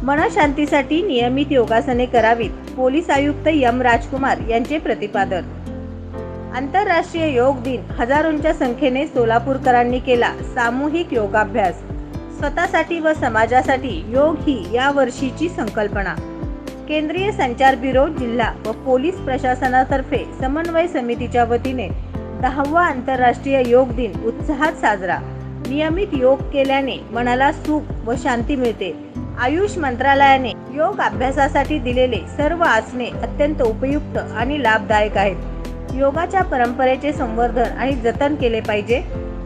मनशांतीसाठी नियमित योगासने करावीत, पोलीस आयुक्त एम राजकुमार यांचे प्रतिपादन। आंतरराष्ट्रीय योग दिन, हजारोंच्या संख्येने सोलापूरकरांनी केला सामूहिक योगाभ्यास। स्वतःसाठी व समाजासाठी योग ही या वर्षीची संकल्पना। केंद्रीय संचार ब्युरो, जिल्हा व पोलीस प्रशासनातर्फे समन्वय समितीच्या वतीने 10वा आंतरराष्ट्रीय योग दिन उत्साहात साजरा। नियमित योग केल्याने मनाला सुख व शांती मिळते। आयुष मंत्रालयाने योग अभ्यासासाठी दिलेले सर्व आसने अत्यंत उपयुक्त आणि लाभदायक आहेत। योगाच्या परंपरेचे संवर्धन आणि जतन केले पाहिजे।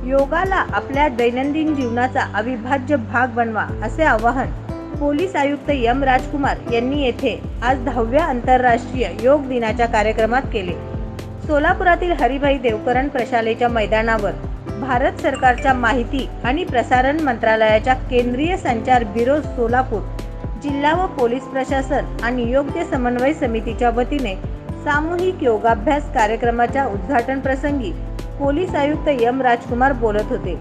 योगाला आपल्या दैनंदिन जीवनाचा अविभाज्य भाग बनवा, असे आवाहन पोलीस आयुक्त एम राजकुमार यांनी येथे आज 10व्या आंतरराष्ट्रीय योग दिनाच्या कार्यक्रमात केले। सोलापुरातील हरिभाई देवकरण प्रशालेच्या मैदानावर भारत सरकारच्या माहिती आणि प्रसारण मंत्रालयाच्या केंद्रीय संचार ब्युरो सोलापूर जिल्हा व पोलीस प्रशासन आणि योग्य समन्वय समितीच्या वतीने सामूहिक योगाभ्यास कार्यक्रमाच्या उद्घाटन प्रसंगी पोलीस आयुक्त एम राजकुमार बोलत होते।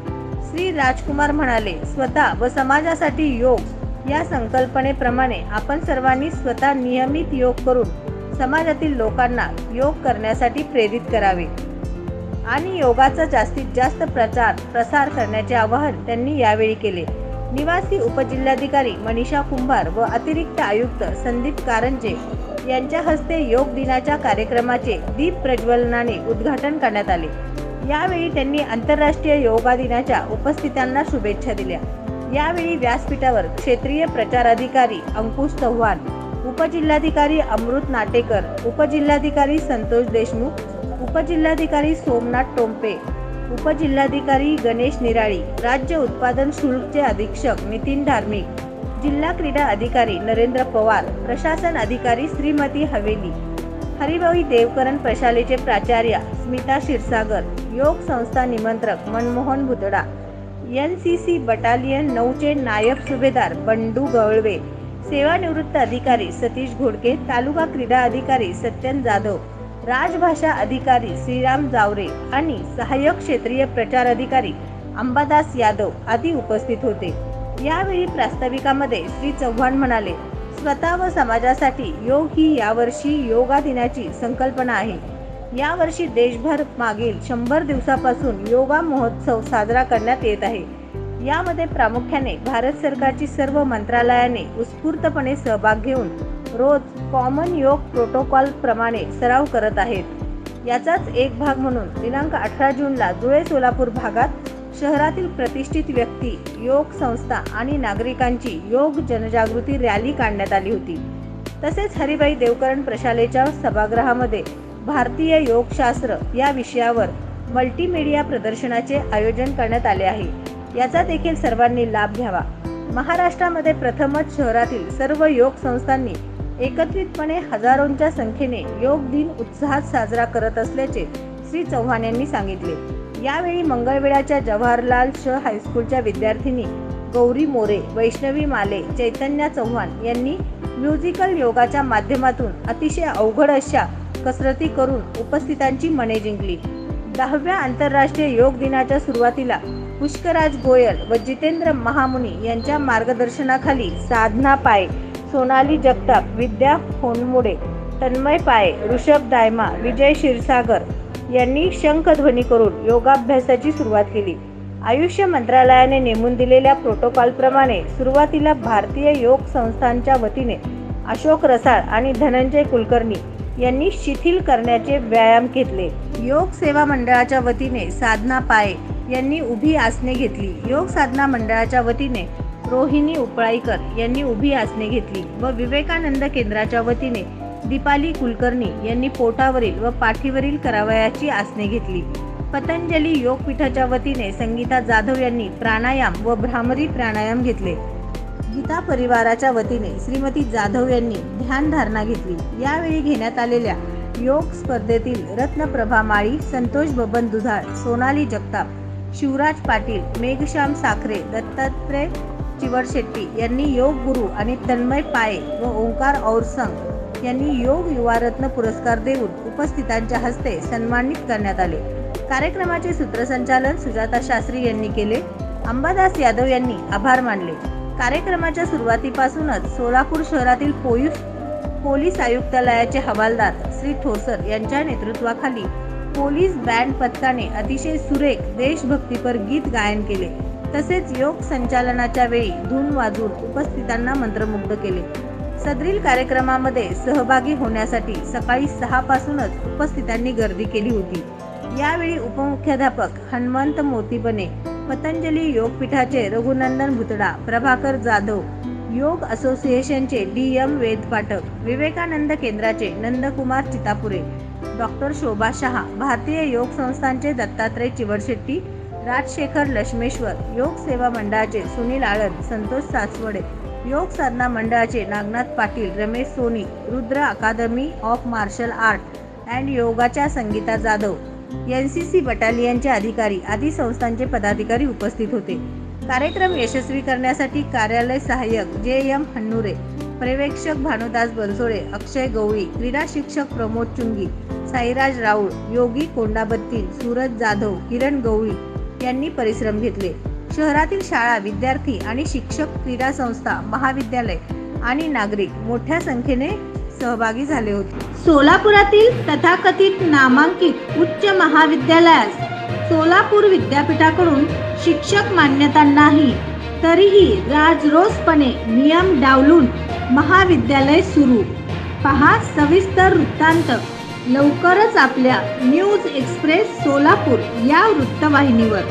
श्री राजकुमार म्हणाले, स्वतः व समाजासाठी योग या संकल्पनेप्रमाणे आपण सर्वांनी स्वतः नियमित योग करून समाजातील लोकांना योग करण्यासाठी प्रेरित करावे आणि योगाचा जास्तीत जास्त प्रसार करण्याचे आवाहन त्यांनी यावेळी केले। निवासी उपजिल्हाधिकारी मनीषा कुंभार व अतिरिक्त आयुक्त संदीप कारंजे यांच्या हस्ते योग दिनाच्या कार्यक्रमाचे दीप प्रज्वलनाने उद्घाटन करण्यात आले। यावेळी त्यांनी आंतरराष्ट्रीय योगा दिनाच्या उपस्थितांना शुभेच्छा दिल्या। यावेळी व्यासपीठावर क्षेत्रीय प्रचार अधिकारी अंकुश चव्हाण, उपजिल्हाधिकारी अमृत नाटेकर, उपजिल्हाधिकारी संतोष देशमुख, उपजिल्हाधिकारी सोमनाथ टोंपे, उपजिल्हाधिकारी गणेश निराळी, राज्य उत्पादन शुल्कचे अधीक्षक नितीन धार्मिक, जिल्हा क्रीडा अधिकारी नरेंद्र पवार, प्रशासन अधिकारी श्रीमती हवेली, हरिभाई देवकरण प्रशालेचे प्राचार्य स्मिता क्षीरसागर, योग संस्था निमंत्रक मनमोहन भुतडा, NCC बटालियन 9चे नायब सुभेदार बंडू गवळवे, सेवानिवृत्त अधिकारी सतीश घोडके, तालुका क्रीडा अधिकारी सत्यन जाधव, राजभाषा अधिकारी श्रीराम जावरे आणि सहाय्यक क्षेत्रीय प्रचार अधिकारी अंबादास यादव आदी उपस्थित होते। यावेळी प्रास्ताविकामध्ये श्री चव्हाण म्हणाले, स्वतः व समाजासाठी योग ही यावर्षी योगा दिनाची संकल्पना आहे। यावर्षी देशभर मागील 100 दिवसापासून योगा महोत्सव साजरा करण्यात येत आहे। यामध्ये प्रामुख्याने भारत सरकारची सर्व मंत्रालयाने उत्स्फूर्तपणे सहभाग घेऊन रोज कॉमन योग प्रोटोकॉल प्रमाणे सराव करत आहेत। याचाच एक भाग म्हणून दिनांक 18 जूनला जुळे सोलापूर भागात शहरातील प्रतिष्ठित व्यक्ती, योग संस्था आणि नागरिकांची योग जनजागृती रॅली काढण्यात आली होती। तसेच हरिभाई देवकरण प्रशालेच्या सभागृहामध्ये भारतीय योगशास्त्र या विषयावर मल्टीमीडिया प्रदर्शनाचे आयोजन करण्यात आले आहे। याचा देखील सर्वांनी लाभ घ्यावा। महाराष्ट्रामध्ये प्रथमच शहरातील सर्व योग संस्थांनी एकत्रितपणे हजारोंच्या संख्येने योग दिन उत्साहात साजरा करत असल्याचे श्री चव्हाण यांनी सांगितले। यावेळी मंगळवेढ्याच्या जवाहरलाल हायस्कूलच्या विद्यार्थिनी गौरी मोरे, वैष्णवी माले, चैतन्या चव्हाण यांनी म्युझिकल योगाच्या माध्यमातून अतिशय अवघड अशा कसरती करून उपस्थितांची मने जिंकली। 10व्या आंतरराष्ट्रीय योग दिनाच्या सुरुवातीला पुष्कराज गोयल व जितेंद्र महामुनी यांच्या मार्गदर्शनाखाली साधना पाय, सोनाली जगताप, विद्या होनमुडे, तन्मय पाय, ऋषभ दायमा, विजय क्षीरसागर यांनी शंखध्वनी करून योगाभ्यासाची सुरुवात केली। आयुष मंत्रालयाने नेमून दिलेल्या प्रोटोकॉलप्रमाणे सुरुवातीला भारतीय योग संस्थांच्या वतीने अशोक रसाळ आणि धनंजय कुलकर्णी यांनी शिथिल करण्याचे व्यायाम घेतले। योग सेवा मंडळाच्या वतीने साधना पाय यांनी उभी आसने घेतली। योग साधना मंडळाच्या वतीने रोहिणी उपळाईकर यांनी उभी आसने घेतली व विवेकानंद केंद्राच्या वतीने दीपाली कुलकर्णी यांनी पोटावरील व पाठीवरील करावयाची आसने घेतली। पतंजली योगपीठाच्या वतीने संगीता जाधव यांनी प्राणायाम व भ्रामरी प्राणायाम घेतले। गीता परिवाराच्या वतीने श्रीमती जाधव यांनी ध्यानधारणा घेतली। यावेळी घेण्यात आलेल्या योग स्पर्धेतील रत्नप्रभा माळी, संतोष बबन दुधाळ, सोनाली जगताप, शिवराज पाटील, मेघश्याम साखरे, दत्तात्रय चिवडशेट्टी यांनी योग गुरु आणि तन्मय पाये व ओंकार औरसंग यांनी योग युवारत्न पुरस्कार देऊन उपस्थितांच्या हस्ते सन्मानित करण्यात आले। कार्यक्रमाचे सूत्रसंचालन सुजाता शास्त्री यांनी केले। अंबादास यादव यांनी आभार मानले। कार्यक्रमाच्या सुरुवातीपासूनच सोलापूर शहरातील पोलीस आयुक्तालयाचे हवालदार श्री ठोसर यांच्या नेतृत्वाखाली पोलीस बँड पथकाने अतिशय सुरेख देशभक्तीपर गीत गायन केले। तसेच योग संचालनाच्या वेळी धून वाजवून उपस्थितांना मंत्रमुग्ध केले। सदरील कार्यक्रमामध्ये सहभागी होण्यासाठी सकाळी 6 पासूनच उपस्थितांनी गर्दी केली होती। यावेळी उपमुख्याध्यापक हनुमंत मोतीबने, पतंजली योगपीठाचे रघुनंदन भुतडा, प्रभाकर जाधव, योग असोसिएशनचे DM वेद पाठक, विवेकानंद केंद्राचे नंदकुमार चितापुरे, डॉक्टर शोभा शहा, भारतीय योग संस्थांचे दत्तात्रय चिवडशेट्टी, राजशेखर लक्ष्मेश्वर, योग सेवा मंडळाचे सुनील आळंद, संतोष सासवडे, योग साधना मंडळाचे Nagnath Patil, Ramesh Soni, Rudra academy of martial art and योगाच्या संगीता जाधव, NCC बटालियनचे अधिकारी आदी संस्थांचे पदाधिकारी उपस्थित होते। कार्यक्रम यशस्वी करण्यासाठी कार्यालय सहाय्यक JM हन्नुरे, पर्यवेक्षक भानुदास बनसोडे, अक्षय गवळी, क्रीडा शिक्षक प्रमोद चुंगी, साईराज राऊळ, योगी कोंडाबत्ती, सूरज जाधव, किरण गवळी यांनी परिश्रम घेतले। शहरातील शाळा, विद्यार्थी आणि शिक्षक, क्रीडा संस्था, महाविद्यालय आणि नागरिक मोठ्या संख्येने सहभागी झाले होते। सोलापुरातील तथाकथित नामांकित उच्च महाविद्यालयास सोलापूर विद्यापीठाकडून शिक्षक मान्यता नाही, तरीही राजरोसपणे नियम डावलून महाविद्यालय सुरू। पहा सविस्तर वृत्तांत लवकरच आपल्या न्यूज एक्सप्रेस सोलापूर या वृत्तवाहिनीवर।